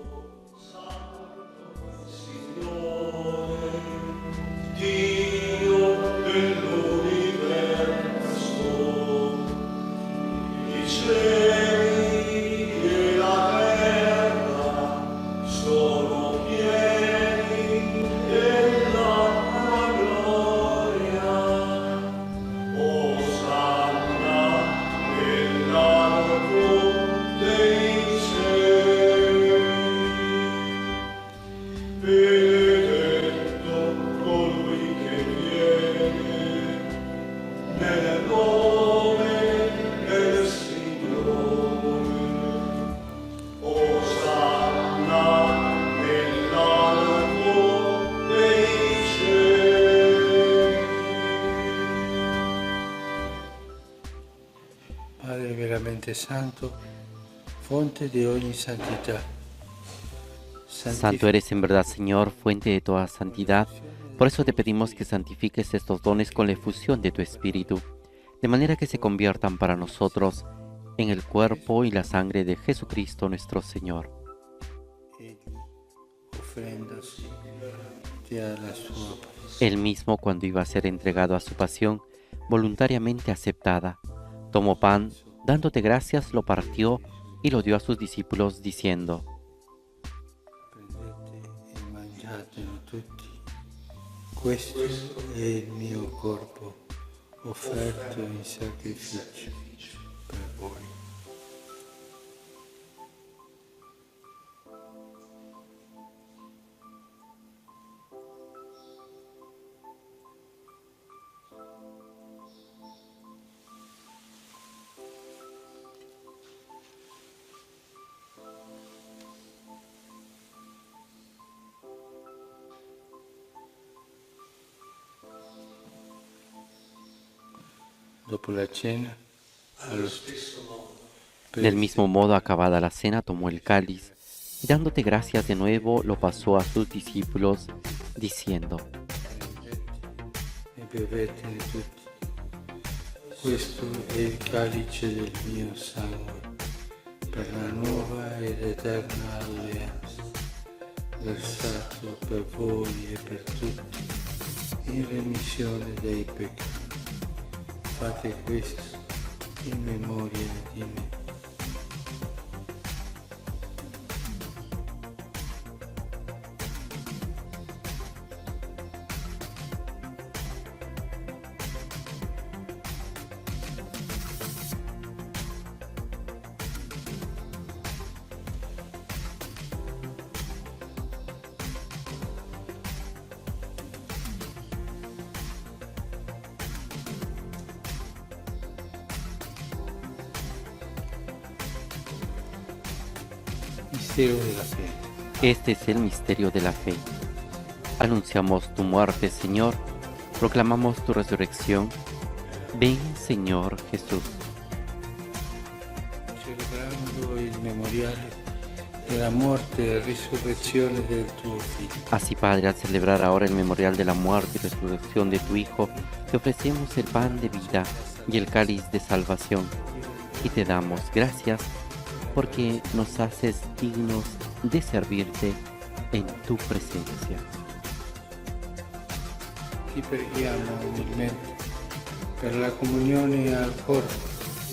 Padre veramente santo, fonte di ogni santità. Santo eres en verdad, Señor, fuente de toda santidad. Por eso te pedimos que santifiques estos dones con la efusión de tu Espíritu, de manera que se conviertan para nosotros en el cuerpo y la sangre de Jesucristo nuestro Señor. Egli, offrendosi, dia la sua Él mismo, cuando iba a ser entregado a su pasión, voluntariamente aceptada, tomó pan, dándote gracias, lo partió y lo dio a sus discípulos, diciendo: prendete e mangiatene tutti. Questo è il mio corpo, offerto in sacrificio per voi. Dopo la cena, allo stesso Del mismo modo, acabada la cena, tomó el cáliz y dándote gracias de nuevo, lo pasó a sus discípulos, diciendo: e bevetene tutti. Questo è il calice del mio sangue, per la nuova ed eterna alleanza, versato per voi e per tutti, in remissione dei peccati. Fate questo in memoria di me. Misterio de la fe. Este es el misterio de la fe. Anunciamos tu muerte, Señor, proclamamos tu resurrección. Ven, Señor Jesús. Celebrando il memoriale della morte e risurrezione del tuo Figlio. Así, Padre, al celebrar ahora el memorial de la muerte y resurrección de tu Hijo, te ofrecemos el pan de vida y el cáliz de salvación. Y te damos gracias porque nos haces dignos de servirte en tu presencia. Ti preghiamo umilmente per la comunione al corpo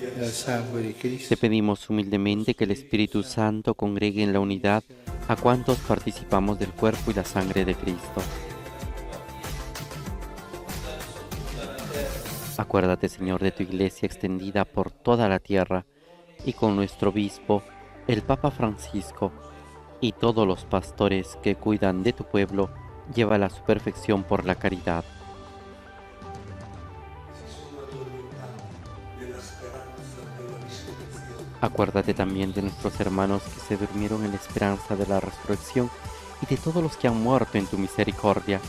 e al sangue di Cristo. Te pedimos humildemente que el Espíritu Santo congregue en la unidad a cuantos participamos del cuerpo y la sangre de Cristo. Acuérdate, Señor, de tu Iglesia extendida por toda la tierra y con nuestro obispo, el Papa Francisco, y todos los pastores que cuidan de tu pueblo, llévala a su perfección por la caridad. Acuérdate también de nuestros hermanos que se durmieron en la esperanza de la resurrección y de todos los que han muerto en tu misericordia.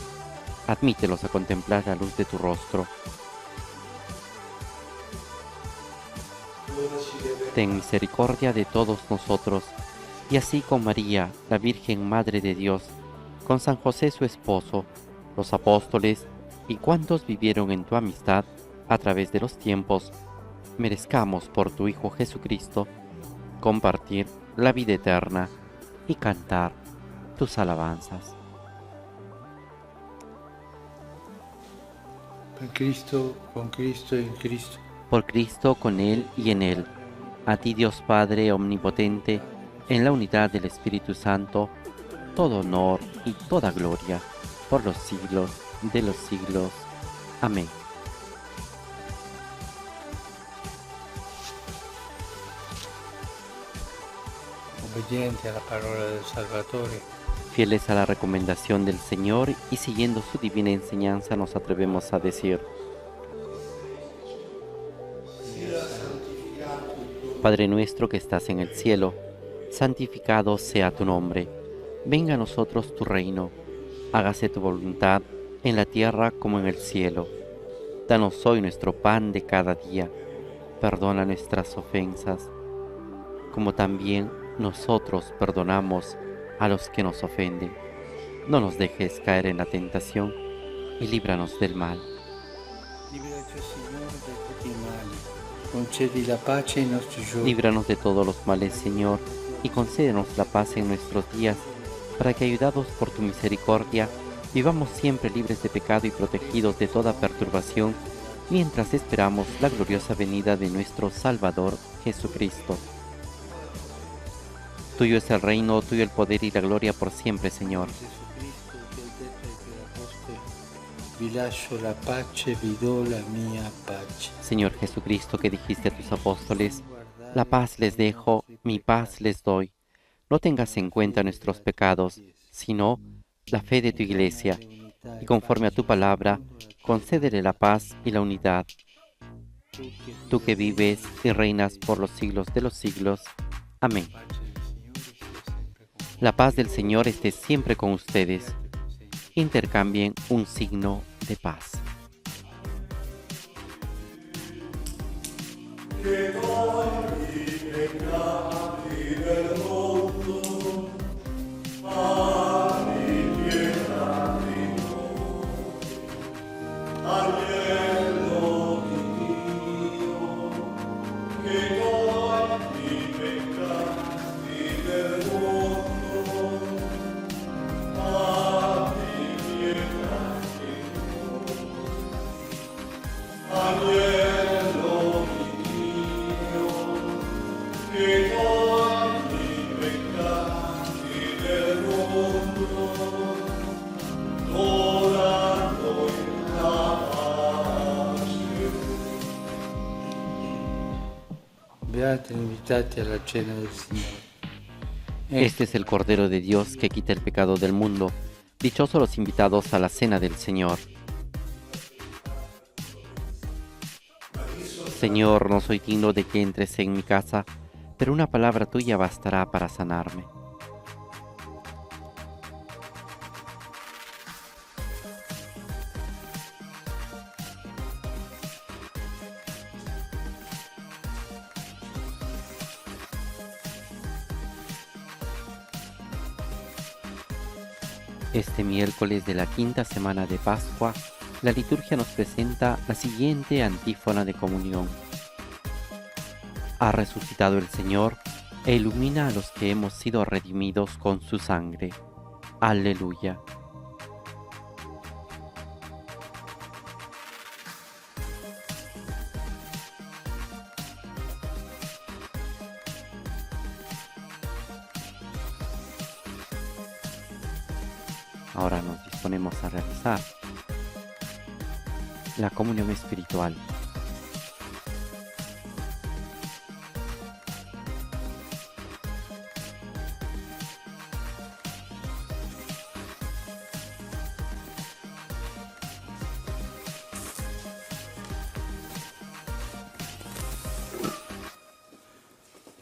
Admítelos a contemplar la luz de tu rostro. Ten misericordia de todos nosotros, y así con María, la Virgen Madre de Dios, con San José su esposo, los apóstoles y cuantos vivieron en tu amistad a través de los tiempos, merezcamos por tu Hijo Jesucristo compartir la vida eterna y cantar tus alabanzas. Per Cristo, con Cristo e in Cristo. Por Cristo, con Él y en Él. A ti, Dios Padre omnipotente, en la unidad del Espíritu Santo, todo honor y toda gloria, por los siglos de los siglos. Amén. Obbedienti alla parola del Salvatore, Fieles a la recomendación del Señor y siguiendo su divina enseñanza, nos atrevemos a decir: Padre nuestro que estás en el cielo, santificado sea tu nombre. Venga a nosotros tu reino. Hágase tu voluntad en la tierra como en el cielo. Danos hoy nuestro pan de cada día. Perdona nuestras ofensas, como también nosotros perdonamos a los que nos ofenden. No nos dejes caer en la tentación y líbranos del mal. liberaci, Signore, da tutti i mali. Concedi la pace ai nostri giorni. Líbranos de todos los males, Señor, y concédenos la paz en nuestros días, para que, ayudados por tu misericordia, vivamos siempre libres de pecado y protegidos de toda perturbación, mientras esperamos la gloriosa venida de nuestro Salvador Jesucristo. Tuyo es el reino, tuyo el poder y la gloria por siempre, Señor. Gesù Cristo, che hai detto ai tuoi apostoli, vi lascio la pace, vi do la mia pace. Señor Jesucristo, que dijiste a tus apóstoles: la paz les dejo, mi paz les doy. No tengas en cuenta nuestros pecados, sino la fe de tu Iglesia, y conforme a tu palabra, concédele la paz y la unidad. Tú que vives y reinas por los siglos de los siglos. Amén. La paz del Señor esté siempre con ustedes. Intercambien un signo de paz. Beati invitati alla cena del Signore. Este es el Cordero de Dios que quita el pecado del mundo. Dichosos los invitados a la cena del Señor. Señor, no soy digno de que entres en mi casa, pero una palabra tuya bastará para sanarme. Este miércoles de la quinta semana de Pascua, la liturgia nos presenta la siguiente antífona de comunión. Ha resucitado el Señor e ilumina a los que hemos sido redimidos con su sangre. Aleluya. Ahora nos disponemos a realizar la comunión espiritual.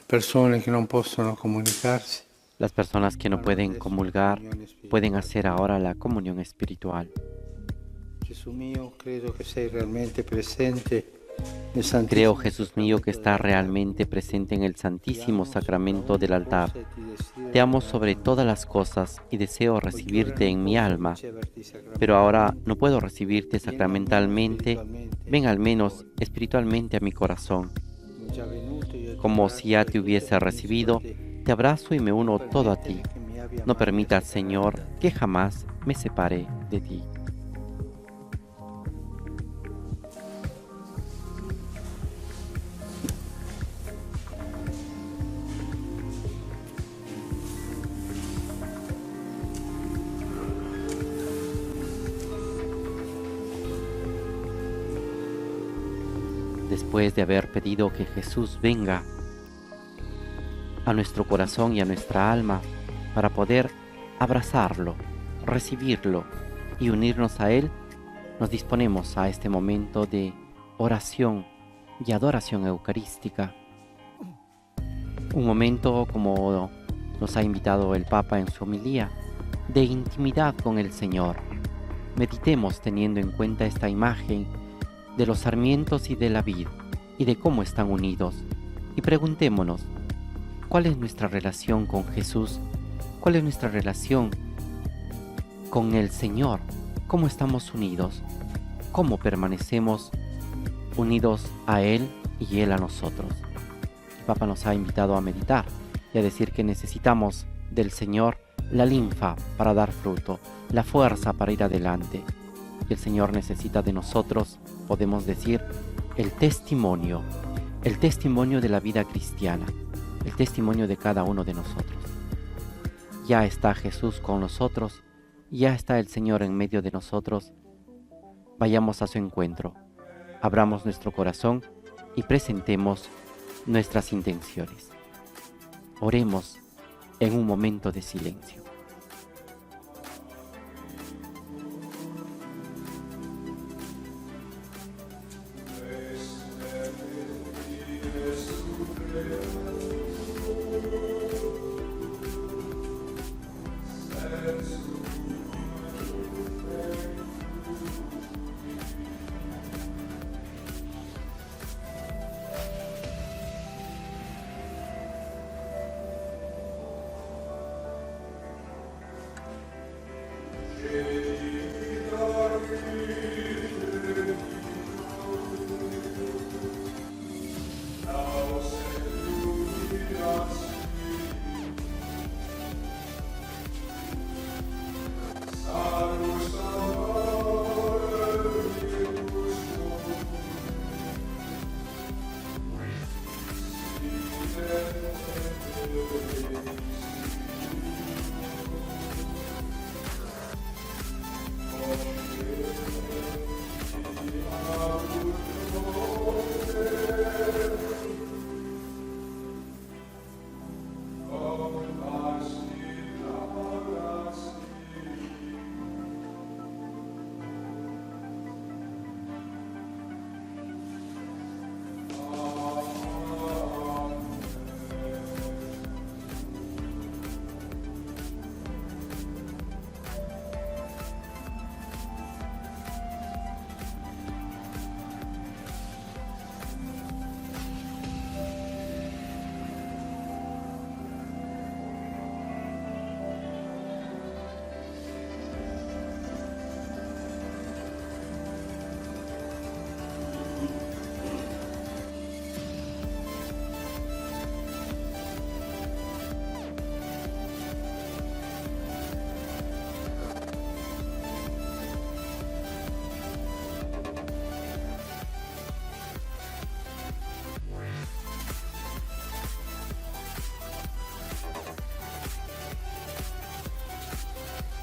Persone che non possono comunicarsi. Las personas que no pueden comulgar pueden hacer ahora la comunión espiritual. Gesù mio, credo che sei realmente presente nel Santissimo Creo, Jesús mío, que está realmente presente en el Santísimo Sacramento del altar. Te amo sobre todas las cosas y deseo recibirte en mi alma, pero ahora no puedo recibirte sacramentalmente. Ven al menos espiritualmente a mi corazón. Como si ya te hubiese recibido, te abrazo y me uno todo a ti. No permitas, Señor, que jamás me separe de ti. Después de haber pedido que Jesús venga a nuestro corazón y a nuestra alma para poder abrazarlo, recibirlo y unirnos a Él, nos disponemos a este momento de oración y adoración eucarística. Un momento, como nos ha invitado el Papa en su homilía, de intimidad con el Señor. Meditemos teniendo en cuenta esta imagen de los sarmientos y de la vid y de cómo están unidos, y preguntémonos, ¿cuál es nuestra relación con Jesús? ¿Cuál es nuestra relación con el Señor? ¿Cómo estamos unidos? ¿Cómo permanecemos unidos a Él y Él a nosotros? El Papa nos ha invitado a meditar y a decir que necesitamos del Señor la linfa para dar fruto, la fuerza para ir adelante. Y el Señor necesita de nosotros, podemos decir, el testimonio de la vida cristiana, el testimonio de cada uno de nosotros. Ya está Jesús con nosotros, ya está el Señor en medio de nosotros. Vayamos a su encuentro, abramos nuestro corazón y presentemos nuestras intenciones. Oremos en un momento de silencio.